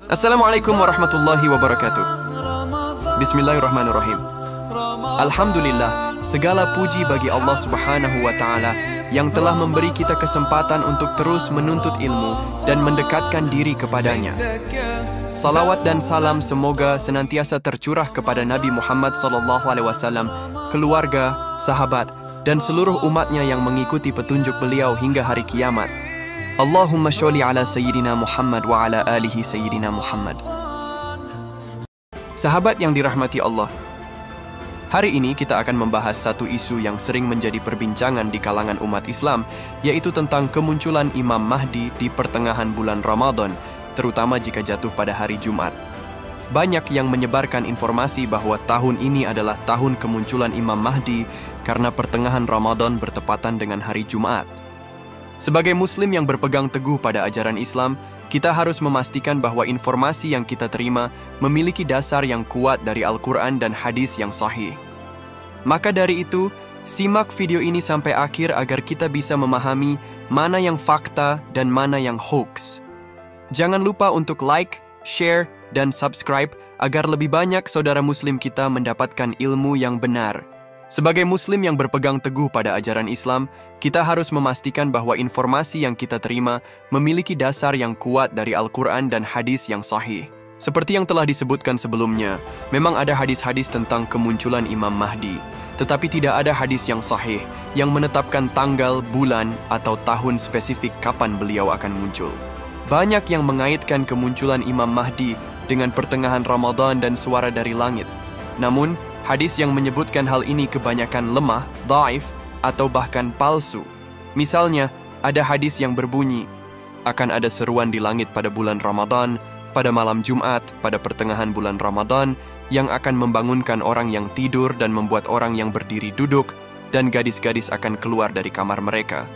Assalamualaikum warahmatullahi wabarakatuh. Bismillahirrahmanirrahim. Alhamdulillah, segala puji bagi Allah Subhanahu wa Ta'ala yang telah memberi kita kesempatan untuk terus menuntut ilmu dan mendekatkan diri kepadanya. Salawat dan salam semoga senantiasa tercurah kepada Nabi Muhammad SAW, keluarga, sahabat, dan seluruh umatnya yang mengikuti petunjuk beliau hingga hari kiamat. Allahumma sholli ala Sayyidina Muhammad wa ala alihi Sayyidina Muhammad. Sahabat yang dirahmati Allah, hari ini kita akan membahas satu isu yang sering menjadi perbincangan di kalangan umat Islam, yaitu tentang kemunculan Imam Mahdi di pertengahan bulan Ramadan, terutama jika jatuh pada hari Jumat. Banyak yang menyebarkan informasi bahwa tahun ini adalah tahun kemunculan Imam Mahdi karena pertengahan Ramadan bertepatan dengan hari Jumat. Sebagai Muslim yang berpegang teguh pada ajaran Islam, kita harus memastikan bahwa informasi yang kita terima memiliki dasar yang kuat dari Al-Quran dan hadis yang sahih. Maka dari itu, simak video ini sampai akhir agar kita bisa memahami mana yang fakta dan mana yang hoax. Jangan lupa untuk like, share, dan subscribe agar lebih banyak saudara Muslim kita mendapatkan ilmu yang benar. Sebagai Muslim yang berpegang teguh pada ajaran Islam, kita harus memastikan bahwa informasi yang kita terima memiliki dasar yang kuat dari Al-Quran dan hadis yang sahih. Seperti yang telah disebutkan sebelumnya, memang ada hadis-hadis tentang kemunculan Imam Mahdi, tetapi tidak ada hadis yang sahih yang menetapkan tanggal, bulan, atau tahun spesifik kapan beliau akan muncul. Banyak yang mengaitkan kemunculan Imam Mahdi dengan pertengahan Ramadan dan suara dari langit. Namun, hadis yang menyebutkan hal ini kebanyakan lemah, dhaif, atau bahkan palsu. Misalnya, ada hadis yang berbunyi, akan ada seruan di langit pada bulan Ramadan, pada malam Jumat, pada pertengahan bulan Ramadan, yang akan membangunkan orang yang tidur dan membuat orang yang berdiri duduk, dan gadis-gadis akan keluar dari kamar mereka.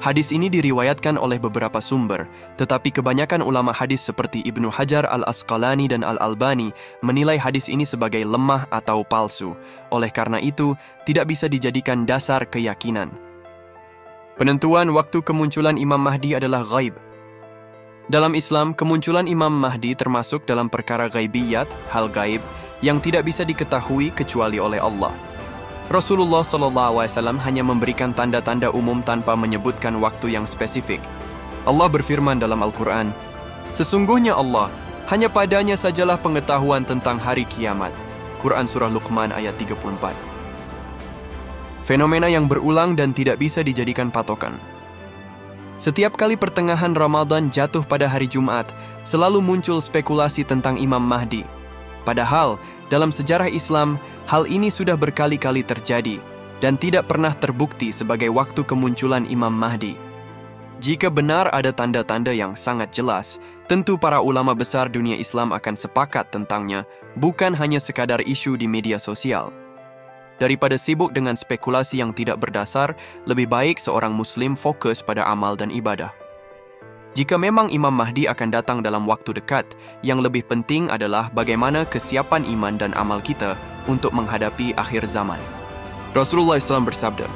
Hadis ini diriwayatkan oleh beberapa sumber, tetapi kebanyakan ulama hadis seperti Ibnu Hajar Al-Asqalani dan Al-Albani menilai hadis ini sebagai lemah atau palsu. Oleh karena itu, tidak bisa dijadikan dasar keyakinan. Penentuan waktu kemunculan Imam Mahdi adalah ghaib. Dalam Islam, kemunculan Imam Mahdi termasuk dalam perkara ghaibiyat, hal gaib, yang tidak bisa diketahui kecuali oleh Allah. Rasulullah SAW hanya memberikan tanda-tanda umum tanpa menyebutkan waktu yang spesifik. Allah berfirman dalam Al-Quran, "Sesungguhnya Allah, hanya padanya sajalah pengetahuan tentang hari kiamat." Quran Surah Luqman ayat 34. Fenomena yang berulang dan tidak bisa dijadikan patokan. Setiap kali pertengahan Ramadan jatuh pada hari Jumat, selalu muncul spekulasi tentang Imam Mahdi. Padahal, dalam sejarah Islam, hal ini sudah berkali-kali terjadi dan tidak pernah terbukti sebagai waktu kemunculan Imam Mahdi. Jika benar ada tanda-tanda yang sangat jelas, tentu para ulama besar dunia Islam akan sepakat tentangnya, bukan hanya sekadar isu di media sosial. Daripada sibuk dengan spekulasi yang tidak berdasar, lebih baik seorang Muslim fokus pada amal dan ibadah. Jika memang Imam Mahdi akan datang dalam waktu dekat, yang lebih penting adalah bagaimana kesiapan iman dan amal kita untuk menghadapi akhir zaman. Rasulullah SAW bersabda,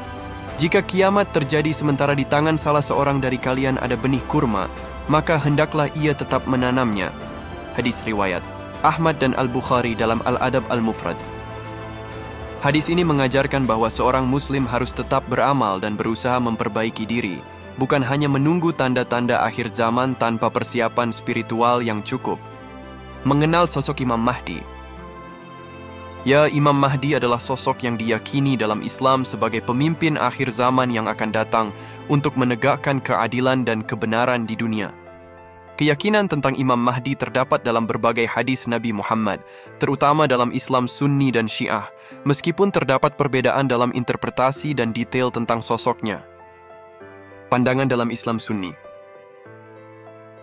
"Jika kiamat terjadi sementara di tangan salah seorang dari kalian ada benih kurma, maka hendaklah ia tetap menanamnya." Hadis riwayat Ahmad dan Al-Bukhari dalam Al-Adab Al-Mufrad. Hadis ini mengajarkan bahwa seorang Muslim harus tetap beramal dan berusaha memperbaiki diri, bukan hanya menunggu tanda-tanda akhir zaman tanpa persiapan spiritual yang cukup. Mengenal sosok Imam Mahdi. Ya, Imam Mahdi adalah sosok yang diyakini dalam Islam sebagai pemimpin akhir zaman yang akan datang untuk menegakkan keadilan dan kebenaran di dunia. Keyakinan tentang Imam Mahdi terdapat dalam berbagai hadis Nabi Muhammad, terutama dalam Islam Sunni dan Syiah, meskipun terdapat perbedaan dalam interpretasi dan detail tentang sosoknya. Pandangan dalam Islam Sunni.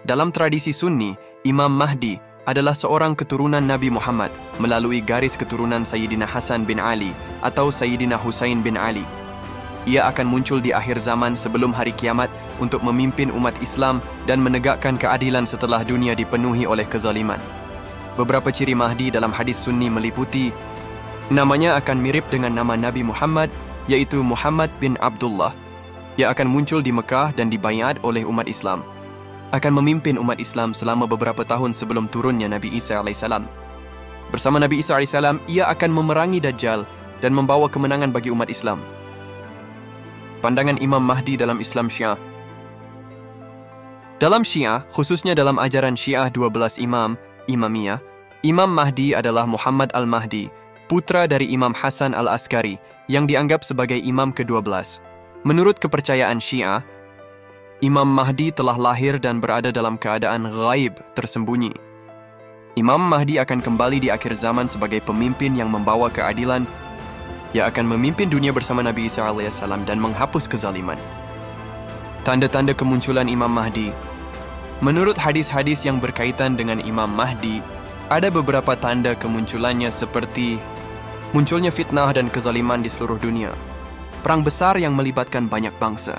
Dalam tradisi Sunni, Imam Mahdi adalah seorang keturunan Nabi Muhammad melalui garis keturunan Sayyidina Hasan bin Ali atau Sayyidina Husain bin Ali. Ia akan muncul di akhir zaman sebelum hari kiamat untuk memimpin umat Islam dan menegakkan keadilan setelah dunia dipenuhi oleh kezaliman. Beberapa ciri Mahdi dalam hadis Sunni meliputi namanya akan mirip dengan nama Nabi Muhammad, yaitu Muhammad bin Abdullah. Ia akan muncul di Mekah dan dibaiat oleh umat Islam. akan memimpin umat Islam selama beberapa tahun sebelum turunnya Nabi Isa alaihissalam. Bersama Nabi Isa alaihissalam, ia akan memerangi Dajjal dan membawa kemenangan bagi umat Islam. Pandangan Imam Mahdi dalam Islam Syiah. Dalam Syiah, khususnya dalam ajaran Syiah 12 Imam, Imamiyah, Imam Mahdi adalah Muhammad al-Mahdi, putra dari Imam Hasan al-Askari, yang dianggap sebagai Imam ke-12. Menurut kepercayaan Syiah, Imam Mahdi telah lahir dan berada dalam keadaan ghaib, tersembunyi. Imam Mahdi akan kembali di akhir zaman sebagai pemimpin yang membawa keadilan. Ia akan memimpin dunia bersama Nabi Isa alaihissalam dan menghapus kezaliman. Tanda-tanda kemunculan Imam Mahdi. Menurut hadis-hadis yang berkaitan dengan Imam Mahdi, ada beberapa tanda kemunculannya seperti munculnya fitnah dan kezaliman di seluruh dunia, perang besar yang melibatkan banyak bangsa,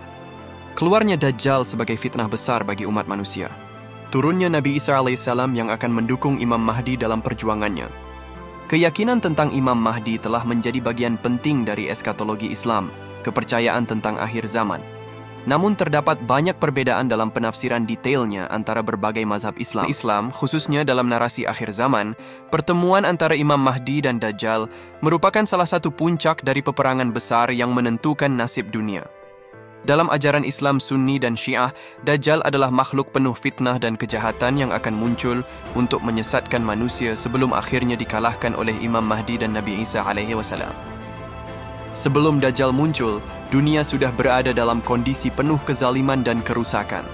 keluarnya Dajjal sebagai fitnah besar bagi umat manusia, turunnya Nabi Isa alaihissalam yang akan mendukung Imam Mahdi dalam perjuangannya. Keyakinan tentang Imam Mahdi telah menjadi bagian penting dari eskatologi Islam, kepercayaan tentang akhir zaman. Namun terdapat banyak perbedaan dalam penafsiran detailnya antara berbagai mazhab Islam, khususnya dalam narasi akhir zaman. Pertemuan antara Imam Mahdi dan Dajjal merupakan salah satu puncak dari peperangan besar yang menentukan nasib dunia. Dalam ajaran Islam Sunni dan Syiah, Dajjal adalah makhluk penuh fitnah dan kejahatan yang akan muncul untuk menyesatkan manusia sebelum akhirnya dikalahkan oleh Imam Mahdi dan Nabi Isa alaihi wasallam. Sebelum Dajjal muncul, dunia sudah berada dalam kondisi penuh kezaliman dan kerusakan.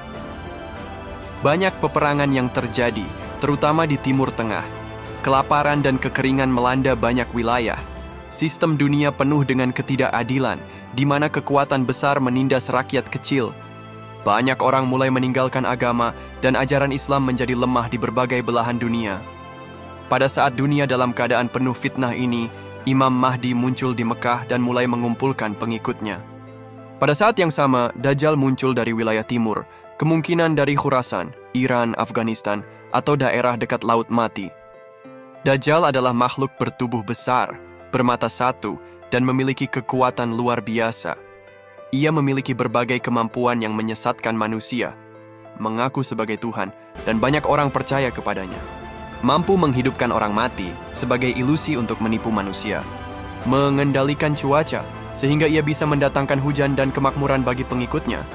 Banyak peperangan yang terjadi, terutama di Timur Tengah. Kelaparan dan kekeringan melanda banyak wilayah. Sistem dunia penuh dengan ketidakadilan, di mana kekuatan besar menindas rakyat kecil. Banyak orang mulai meninggalkan agama, dan ajaran Islam menjadi lemah di berbagai belahan dunia. Pada saat dunia dalam keadaan penuh fitnah ini, Imam Mahdi muncul di Mekah dan mulai mengumpulkan pengikutnya. Pada saat yang sama, Dajjal muncul dari wilayah timur, kemungkinan dari Khurasan, Iran, Afghanistan, atau daerah dekat Laut Mati. Dajjal adalah makhluk bertubuh besar, bermata satu, dan memiliki kekuatan luar biasa. Ia memiliki berbagai kemampuan yang menyesatkan manusia, mengaku sebagai Tuhan, dan banyak orang percaya kepadanya. Mampu menghidupkan orang mati sebagai ilusi untuk menipu manusia, mengendalikan cuaca sehingga ia bisa mendatangkan hujan dan kemakmuran bagi pengikutnya,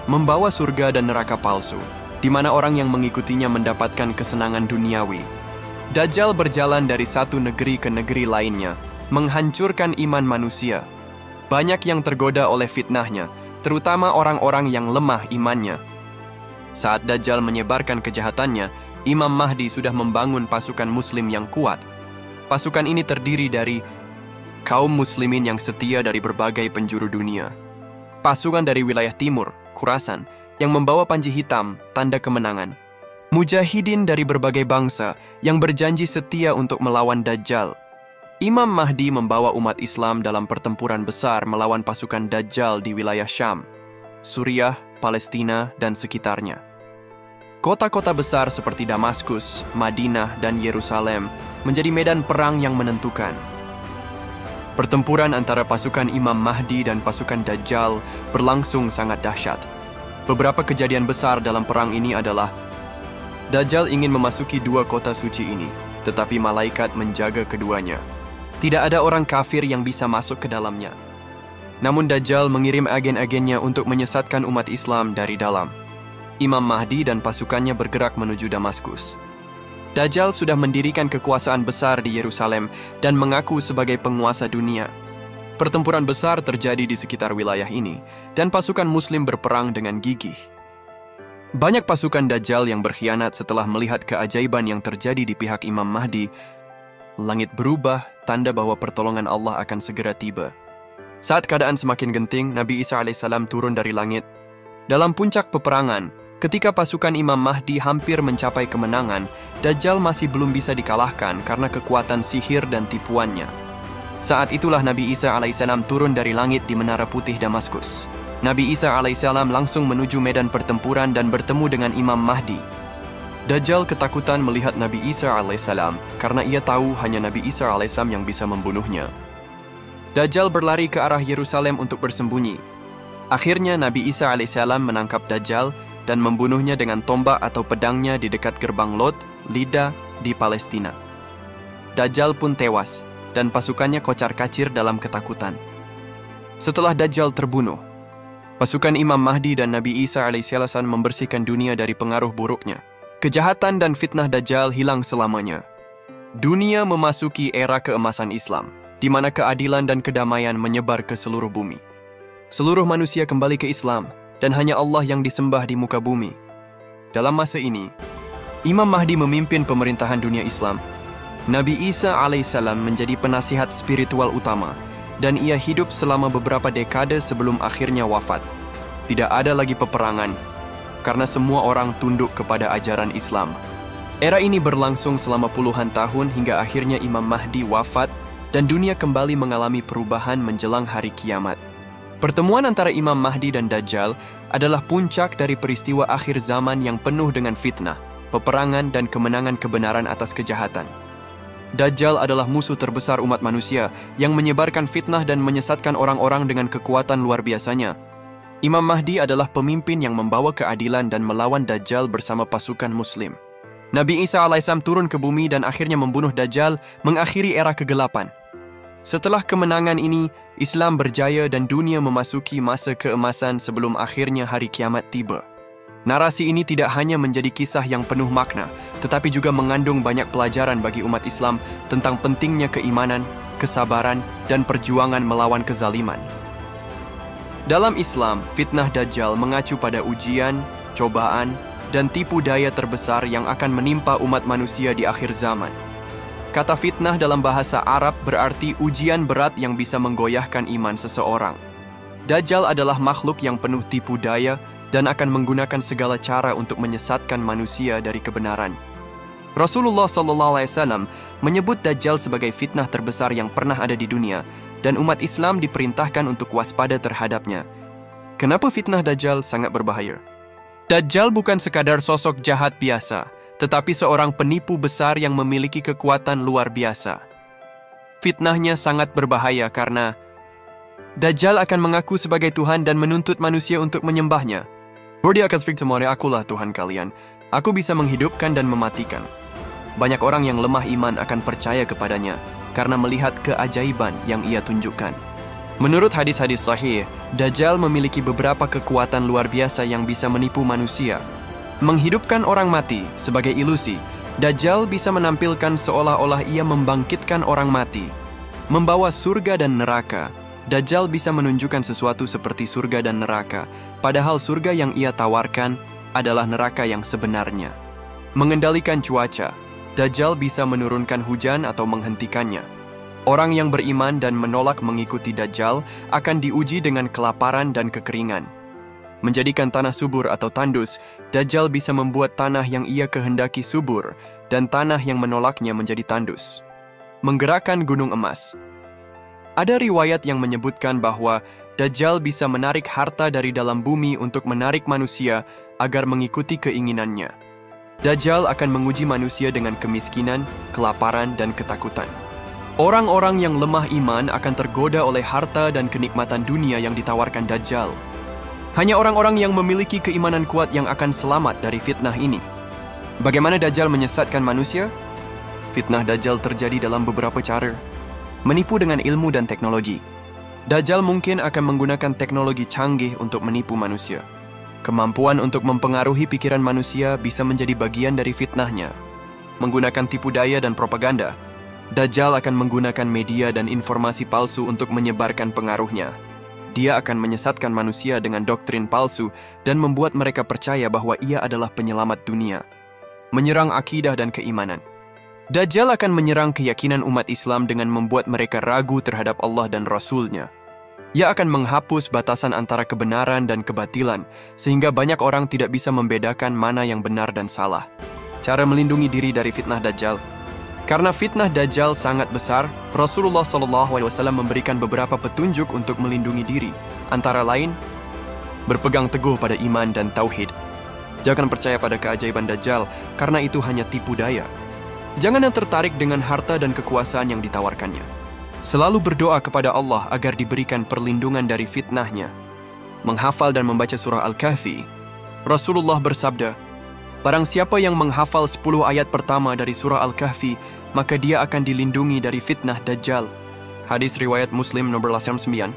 membawa surga dan neraka palsu, di mana orang yang mengikutinya mendapatkan kesenangan duniawi. Dajjal berjalan dari satu negeri ke negeri lainnya, menghancurkan iman manusia. Banyak yang tergoda oleh fitnahnya, terutama orang-orang yang lemah imannya. Saat Dajjal menyebarkan kejahatannya, Imam Mahdi sudah membangun pasukan muslim yang kuat. Pasukan ini terdiri dari kaum muslimin yang setia dari berbagai penjuru dunia. Pasukan dari wilayah timur, Khurasan, yang membawa panji hitam, tanda kemenangan. Mujahidin dari berbagai bangsa yang berjanji setia untuk melawan Dajjal. Imam Mahdi membawa umat Islam dalam pertempuran besar melawan pasukan Dajjal di wilayah Syam, Suriah, Palestina, dan sekitarnya. Kota-kota besar seperti Damaskus, Madinah, dan Yerusalem menjadi medan perang yang menentukan. Pertempuran antara pasukan Imam Mahdi dan pasukan Dajjal berlangsung sangat dahsyat. Beberapa kejadian besar dalam perang ini adalah Dajjal ingin memasuki dua kota suci ini, tetapi malaikat menjaga keduanya. Tidak ada orang kafir yang bisa masuk ke dalamnya. Namun Dajjal mengirim agen-agennya untuk menyesatkan umat Islam dari dalam. Imam Mahdi dan pasukannya bergerak menuju Damaskus. Dajjal sudah mendirikan kekuasaan besar di Yerusalem dan mengaku sebagai penguasa dunia. Pertempuran besar terjadi di sekitar wilayah ini, dan pasukan muslim berperang dengan gigih. Banyak pasukan Dajjal yang berkhianat setelah melihat keajaiban yang terjadi di pihak Imam Mahdi. Langit berubah, tanda bahwa pertolongan Allah akan segera tiba. Saat keadaan semakin genting, Nabi Isa alaihissalam turun dari langit. Dalam puncak peperangan, ketika pasukan Imam Mahdi hampir mencapai kemenangan, Dajjal masih belum bisa dikalahkan karena kekuatan sihir dan tipuannya. Saat itulah Nabi Isa alaihissalam turun dari langit di Menara Putih Damaskus. Nabi Isa alaihissalam langsung menuju medan pertempuran dan bertemu dengan Imam Mahdi. Dajjal ketakutan melihat Nabi Isa alaihissalam karena ia tahu hanya Nabi Isa alaihissalam yang bisa membunuhnya. Dajjal berlari ke arah Yerusalem untuk bersembunyi. Akhirnya Nabi Isa alaihissalam menangkap Dajjal dan membunuhnya dengan tombak atau pedangnya di dekat gerbang Lot, Lida, di Palestina. Dajjal pun tewas, dan pasukannya kocar-kacir dalam ketakutan. Setelah Dajjal terbunuh, pasukan Imam Mahdi dan Nabi Isa alaihissalam membersihkan dunia dari pengaruh buruknya. Kejahatan dan fitnah Dajjal hilang selamanya. Dunia memasuki era keemasan Islam, di mana keadilan dan kedamaian menyebar ke seluruh bumi. Seluruh manusia kembali ke Islam, dan hanya Allah yang disembah di muka bumi. Dalam masa ini, Imam Mahdi memimpin pemerintahan dunia Islam. Nabi Isa alaihissalam menjadi penasihat spiritual utama, dan ia hidup selama beberapa dekade sebelum akhirnya wafat. Tidak ada lagi peperangan, karena semua orang tunduk kepada ajaran Islam. Era ini berlangsung selama puluhan tahun hingga akhirnya Imam Mahdi wafat, dan dunia kembali mengalami perubahan menjelang hari kiamat. Pertemuan antara Imam Mahdi dan Dajjal adalah puncak dari peristiwa akhir zaman yang penuh dengan fitnah, peperangan, dan kemenangan kebenaran atas kejahatan. Dajjal adalah musuh terbesar umat manusia yang menyebarkan fitnah dan menyesatkan orang-orang dengan kekuatan luar biasanya. Imam Mahdi adalah pemimpin yang membawa keadilan dan melawan Dajjal bersama pasukan Muslim. Nabi Isa alaihissalam turun ke bumi dan akhirnya membunuh Dajjal, mengakhiri era kegelapan. Setelah kemenangan ini, Islam berjaya dan dunia memasuki masa keemasan sebelum akhirnya hari kiamat tiba. Narasi ini tidak hanya menjadi kisah yang penuh makna, tetapi juga mengandung banyak pelajaran bagi umat Islam tentang pentingnya keimanan, kesabaran, dan perjuangan melawan kezaliman. Dalam Islam, fitnah Dajjal mengacu pada ujian, cobaan, dan tipu daya terbesar yang akan menimpa umat manusia di akhir zaman. Kata fitnah dalam bahasa Arab berarti ujian berat yang bisa menggoyahkan iman seseorang. Dajjal adalah makhluk yang penuh tipu daya dan akan menggunakan segala cara untuk menyesatkan manusia dari kebenaran. Rasulullah SAW menyebut Dajjal sebagai fitnah terbesar yang pernah ada di dunia, dan umat Islam diperintahkan untuk waspada terhadapnya. Kenapa fitnah Dajjal sangat berbahaya? Dajjal bukan sekadar sosok jahat biasa, tetapi seorang penipu besar yang memiliki kekuatan luar biasa. Fitnahnya sangat berbahaya karena Dajjal akan mengaku sebagai Tuhan dan menuntut manusia untuk menyembahnya. Dia akan berfirman, "Akulah Tuhan kalian. Aku bisa menghidupkan dan mematikan." Banyak orang yang lemah iman akan percaya kepadanya karena melihat keajaiban yang ia tunjukkan. Menurut hadis-hadis sahih, Dajjal memiliki beberapa kekuatan luar biasa yang bisa menipu manusia. Menghidupkan orang mati sebagai ilusi, Dajjal bisa menampilkan seolah-olah ia membangkitkan orang mati. Membawa surga dan neraka, Dajjal bisa menunjukkan sesuatu seperti surga dan neraka, padahal surga yang ia tawarkan adalah neraka yang sebenarnya. Mengendalikan cuaca, Dajjal bisa menurunkan hujan atau menghentikannya. Orang yang beriman dan menolak mengikuti Dajjal akan diuji dengan kelaparan dan kekeringan. Menjadikan tanah subur atau tandus, Dajjal bisa membuat tanah yang ia kehendaki subur dan tanah yang menolaknya menjadi tandus. Menggerakkan gunung emas. Ada riwayat yang menyebutkan bahwa Dajjal bisa menarik harta dari dalam bumi untuk menarik manusia agar mengikuti keinginannya. Dajjal akan menguji manusia dengan kemiskinan, kelaparan, dan ketakutan. Orang-orang yang lemah iman akan tergoda oleh harta dan kenikmatan dunia yang ditawarkan Dajjal. Hanya orang-orang yang memiliki keimanan kuat yang akan selamat dari fitnah ini. Bagaimana Dajjal menyesatkan manusia? Fitnah Dajjal terjadi dalam beberapa cara. Menipu dengan ilmu dan teknologi. Dajjal mungkin akan menggunakan teknologi canggih untuk menipu manusia. Kemampuan untuk mempengaruhi pikiran manusia bisa menjadi bagian dari fitnahnya. Menggunakan tipu daya dan propaganda, Dajjal akan menggunakan media dan informasi palsu untuk menyebarkan pengaruhnya. Dia akan menyesatkan manusia dengan doktrin palsu dan membuat mereka percaya bahwa ia adalah penyelamat dunia. Menyerang akidah dan keimanan. Dajjal akan menyerang keyakinan umat Islam dengan membuat mereka ragu terhadap Allah dan Rasul-Nya. Ia akan menghapus batasan antara kebenaran dan kebatilan, sehingga banyak orang tidak bisa membedakan mana yang benar dan salah. Cara melindungi diri dari fitnah Dajjal. Karena fitnah Dajjal sangat besar, Rasulullah SAW memberikan beberapa petunjuk untuk melindungi diri, antara lain, berpegang teguh pada iman dan tauhid. Jangan percaya pada keajaiban Dajjal, karena itu hanya tipu daya. Jangan tertarik dengan harta dan kekuasaan yang ditawarkannya. Selalu berdoa kepada Allah agar diberikan perlindungan dari fitnahnya. Menghafal dan membaca surah Al-Kahfi. Rasulullah bersabda, "Barang siapa yang menghafal 10 ayat pertama dari surah Al-Kahfi, maka dia akan dilindungi dari fitnah Dajjal." Hadis riwayat Muslim nomor 89.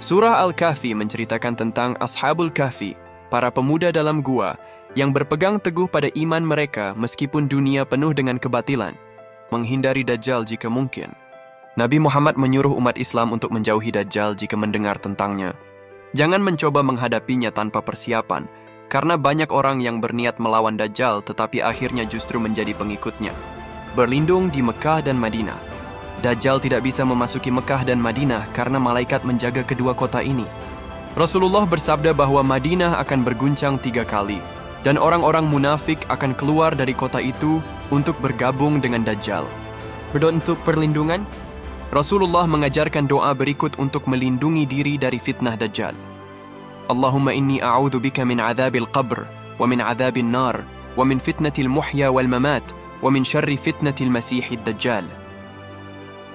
Surah Al-Kahfi menceritakan tentang Ashabul Kahfi, para pemuda dalam gua yang berpegang teguh pada iman mereka meskipun dunia penuh dengan kebatilan, menghindari Dajjal jika mungkin. Nabi Muhammad menyuruh umat Islam untuk menjauhi Dajjal jika mendengar tentangnya. Jangan mencoba menghadapinya tanpa persiapan, karena banyak orang yang berniat melawan Dajjal tetapi akhirnya justru menjadi pengikutnya. Berlindung di Mekah dan Madinah. Dajjal tidak bisa memasuki Mekah dan Madinah karena malaikat menjaga kedua kota ini. Rasulullah bersabda bahwa Madinah akan berguncang 3 kali, dan orang-orang munafik akan keluar dari kota itu untuk bergabung dengan Dajjal. Berdoa untuk perlindungan? Rasulullah mengajarkan doa berikut untuk melindungi diri dari fitnah Dajjal. Allahumma inni a'udzu bika min adzabil qabr, wa min adzabil nar, wa min fitnatil muhya wal mamat, wa min syarri fitnatil masihid Dajjal.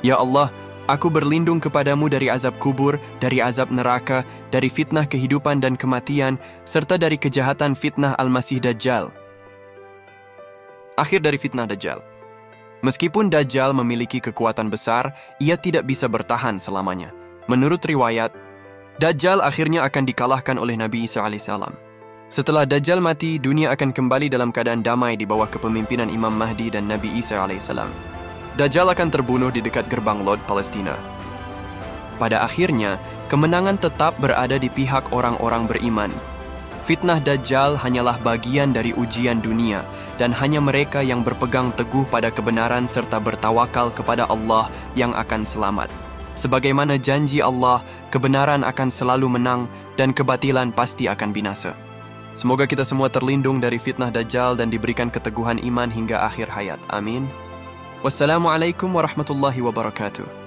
Ya Allah, aku berlindung kepadamu dari azab kubur, dari azab neraka, dari fitnah kehidupan dan kematian, serta dari kejahatan fitnah Al-Masih Dajjal. Akhir dari fitnah Dajjal. Meskipun Dajjal memiliki kekuatan besar, ia tidak bisa bertahan selamanya. Menurut riwayat, Dajjal akhirnya akan dikalahkan oleh Nabi Isa AS. Setelah Dajjal mati, dunia akan kembali dalam keadaan damai di bawah kepemimpinan Imam Mahdi dan Nabi Isa AS. Dajjal akan terbunuh di dekat gerbang Lod, Palestina. Pada akhirnya, kemenangan tetap berada di pihak orang-orang beriman. Fitnah Dajjal hanyalah bagian dari ujian dunia, dan hanya mereka yang berpegang teguh pada kebenaran serta bertawakal kepada Allah yang akan selamat. Sebagaimana janji Allah, kebenaran akan selalu menang dan kebatilan pasti akan binasa. Semoga kita semua terlindung dari fitnah Dajjal dan diberikan keteguhan iman hingga akhir hayat. Amin. Wassalamualaikum warahmatullahi wabarakatuh.